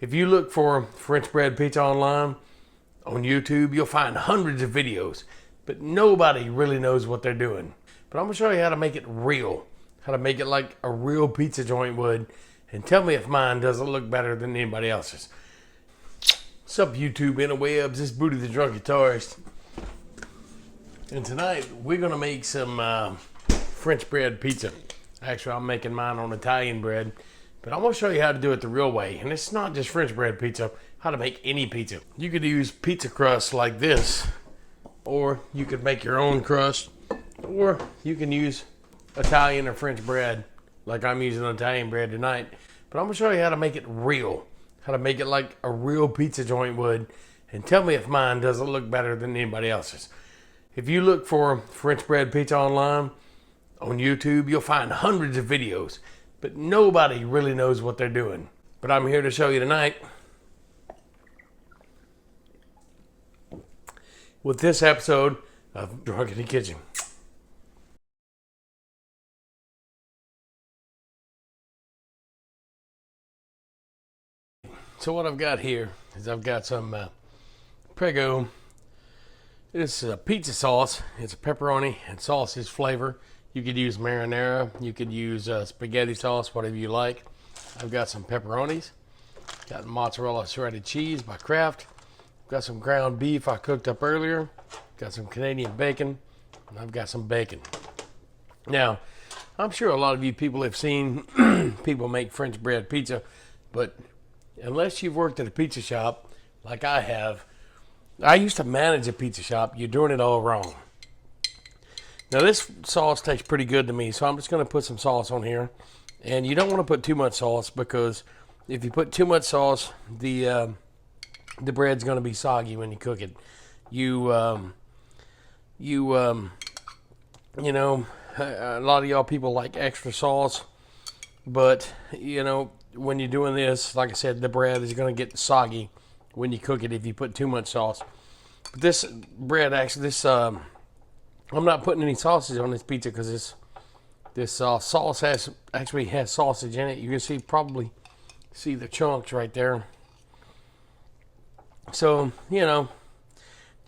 If you look for French bread pizza online on YouTube, you'll find hundreds of videos, but nobody really knows what they're doing. But I'm gonna show you how to make it real, how to make it like a real pizza joint would, and tell me if mine doesn't look better than anybody else's. What's up, YouTube interwebs? This is Booty the Drunk Guitarist. And tonight we're gonna make some French bread pizza. Actually, I'm making mine on Italian bread, but I'm gonna show you how to do it the real way. And it's not just French bread pizza, how to make any pizza. You could use pizza crust like this, or you could make your own crust, or you can use Italian or French bread like I'm using Italian bread tonight. But I'm gonna show you how to make it real, how to make it like a real pizza joint would, and tell me if mine doesn't look better than anybody else's. If you look for French bread pizza online on YouTube, you'll find hundreds of videos, but nobody really knows what they're doing. But I'm here to show you tonight with this episode of Drunk in the Kitchen. So what I've got here is I've got some Prego. It's a pizza sauce. It's a pepperoni and sausage flavor. You could use marinara. You could use spaghetti sauce, whatever you like. I've got some pepperonis. Got mozzarella shredded cheese by Kraft. Got some ground beef I cooked up earlier. Got some Canadian bacon. And I've got some bacon. Now, I'm sure a lot of you people have seen people make French bread pizza, but unless you've worked at a pizza shop like I have, I used to manage a pizza shop, you're doing it all wrong. Now this sauce tastes pretty good to me, so I'm just going to put some sauce on here. And you don't want to put too much sauce, because if you put too much sauce, the bread's going to be soggy when you cook it. You know, a lot of y'all people like extra sauce, but you know, when you're doing this, like I said, the bread is going to get soggy when you cook it if you put too much sauce. But this bread, actually, I'm not putting any sausage on this pizza because this sauce actually has sausage in it. You can probably see the chunks right there. So, you know,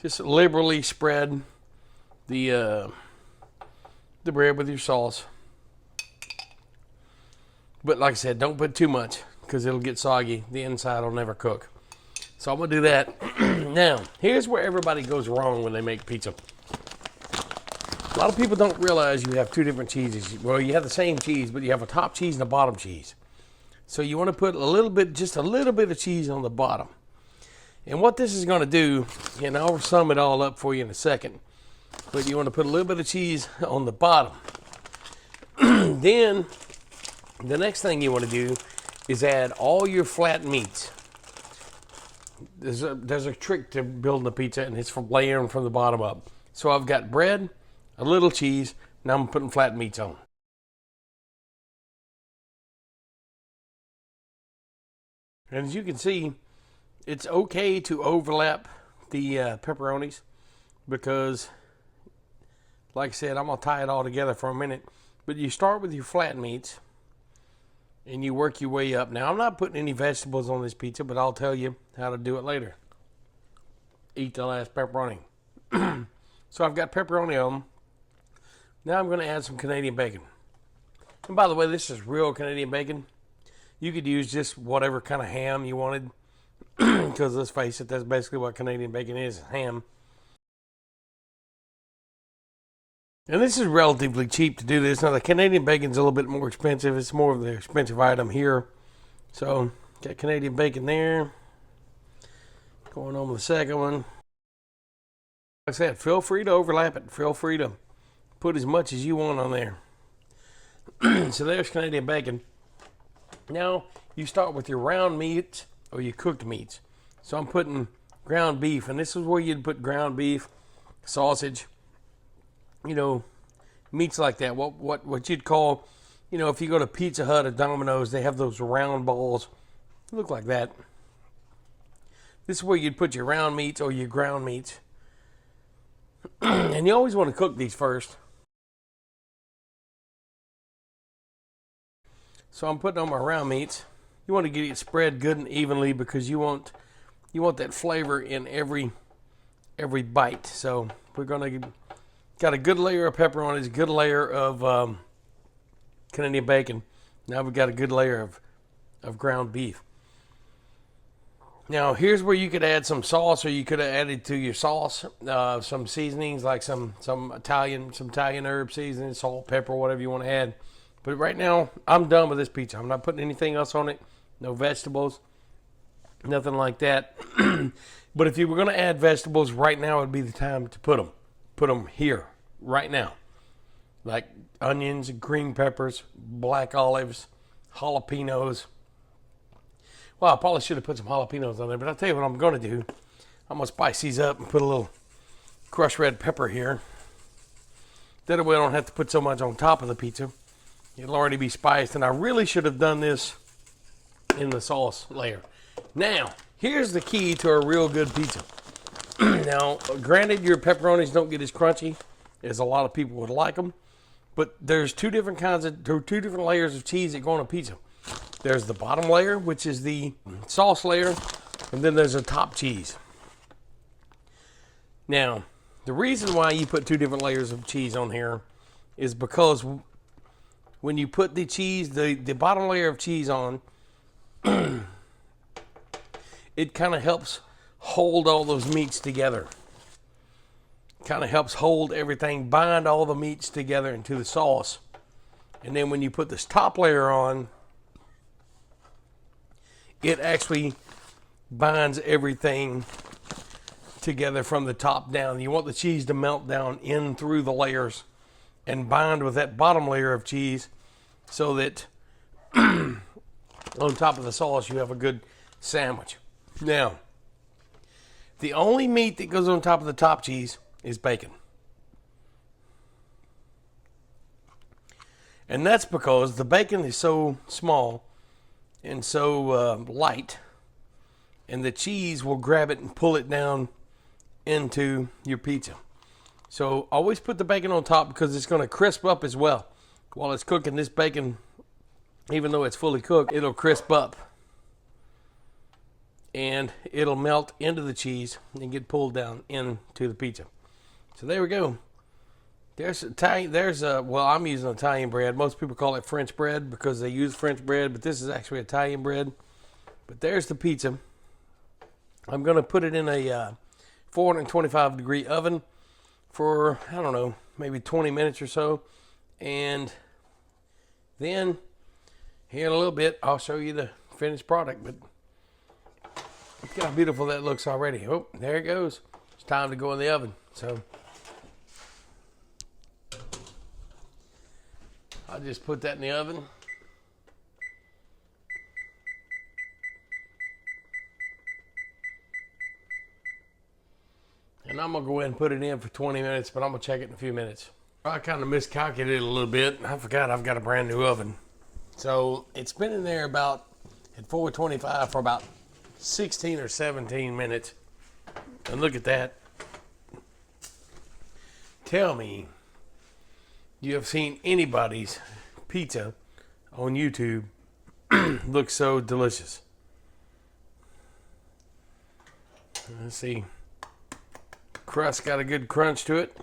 just liberally spread the bread with your sauce. But like I said, don't put too much because it'll get soggy. The inside will never cook. So I'm going to do that. Now, here's where everybody goes wrong when they make pizza. A lot of people don't realize you have two different cheeses. Well, you have the same cheese, but you have a top cheese and a bottom cheese. So you want to put just a little bit of cheese on the bottom. And what this is going to do, and I'll sum it all up for you in a second, but you want to put a little bit of cheese on the bottom. Then the next thing you want to do is add all your flat meats. There's a trick to building a pizza, and it's from layering from the bottom up. So I've got bread, a little cheese, now I'm putting flat meats on. And as you can see, it's okay to overlap the pepperonis, because, like I said, I'm going to tie it all together for a minute. But you start with your flat meats, and you work your way up. Now, I'm not putting any vegetables on this pizza, but I'll tell you how to do it later. Eat the last pepperoni. So I've got pepperoni on them. Now I'm going to add some Canadian bacon. And by the way, this is real Canadian bacon. You could use just whatever kind of ham you wanted, because let's face it, that's basically what Canadian bacon is, ham. And this is relatively cheap to do this. Now the Canadian bacon's a little bit more expensive. It's more of the expensive item here. So got Canadian bacon there. Going on with the second one. Like I said, feel free to overlap it. Feel free to put as much as you want on there. So there's Canadian bacon. Now you start with your round meats or your cooked meats. So I'm putting ground beef, and this is where you'd put ground beef, sausage, you know, meats like that. What you'd call, you know, if you go to Pizza Hut or Domino's, they have those round balls. They look like that. This is where you'd put your round meats or your ground meats. And you always want to cook these first. So I'm putting on my round meats. You want to get it spread good and evenly because you want that flavor in every bite. So we're gonna got a good layer of pepperonis, a good layer of Canadian bacon. Now we've got a good layer of ground beef. Now here's where you could add some sauce, or you could have added to your sauce some seasonings like some Italian herb seasoning, salt, pepper, whatever you want to add. But right now I'm done with this pizza. I'm not putting anything else on it. No vegetables, nothing like that. But if you were going to add vegetables right now, would be the time to put them here right now, like onions, green peppers, black olives, jalapenos. Well, I probably should have put some jalapenos on there, but I'll tell you what I'm going to do. I'm going to spice these up and put a little crushed red pepper here. That way I don't have to put so much on top of the pizza. It'll already be spiced, and I really should have done this in the sauce layer. Now, here's the key to a real good pizza. Now, granted, your pepperonis don't get as crunchy as a lot of people would like them, but there's two different layers of cheese that go on a pizza. There's the bottom layer, which is the sauce layer, and then there's a top cheese. Now, the reason why you put two different layers of cheese on here is because when you put the cheese, the bottom layer of cheese on, it kind of helps hold all those meats together. Kind of helps hold everything, bind all the meats together into the sauce. And then when you put this top layer on, it actually binds everything together from the top down. You want the cheese to melt down in through the layers and bind with that bottom layer of cheese so that on top of the sauce you have a good sandwich. Now, the only meat that goes on top of the top cheese is bacon. And that's because the bacon is so small and so light, and the cheese will grab it and pull it down into your pizza. So always put the bacon on top because it's going to crisp up as well. While it's cooking, this bacon, even though it's fully cooked, it'll crisp up. And it'll melt into the cheese and get pulled down into the pizza. So there we go. Well, I'm using Italian bread. Most people call it French bread because they use French bread, but this is actually Italian bread. But there's the pizza. I'm going to put it in a 425 degree oven for, I don't know, maybe 20 minutes or so. And then here in a little bit, I'll show you the finished product. But look how beautiful that looks already. Oh, there it goes. It's time to go in the oven. So I'll just put that in the oven. And I'm going to go ahead and put it in for 20 minutes, but I'm going to check it in a few minutes. I kind of miscalculated a little bit. I forgot I've got a brand new oven. So it's been in there about at 425 for about 16 or 17 minutes. And look at that. Tell me you have seen anybody's pizza on YouTube look so delicious. Let's see. Crust got a good crunch to it.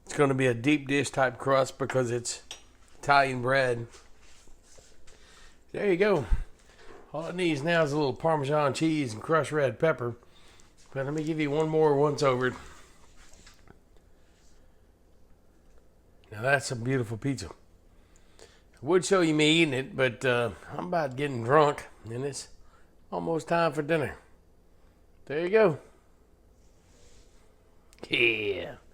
It's going to be a deep dish type crust because it's Italian bread. There you go. All it needs now is a little Parmesan cheese and crushed red pepper. But let me give you one more once over. Now that's a beautiful pizza. I would show you me eating it, but I'm about getting drunk and it's almost time for dinner. There you go. Yeah.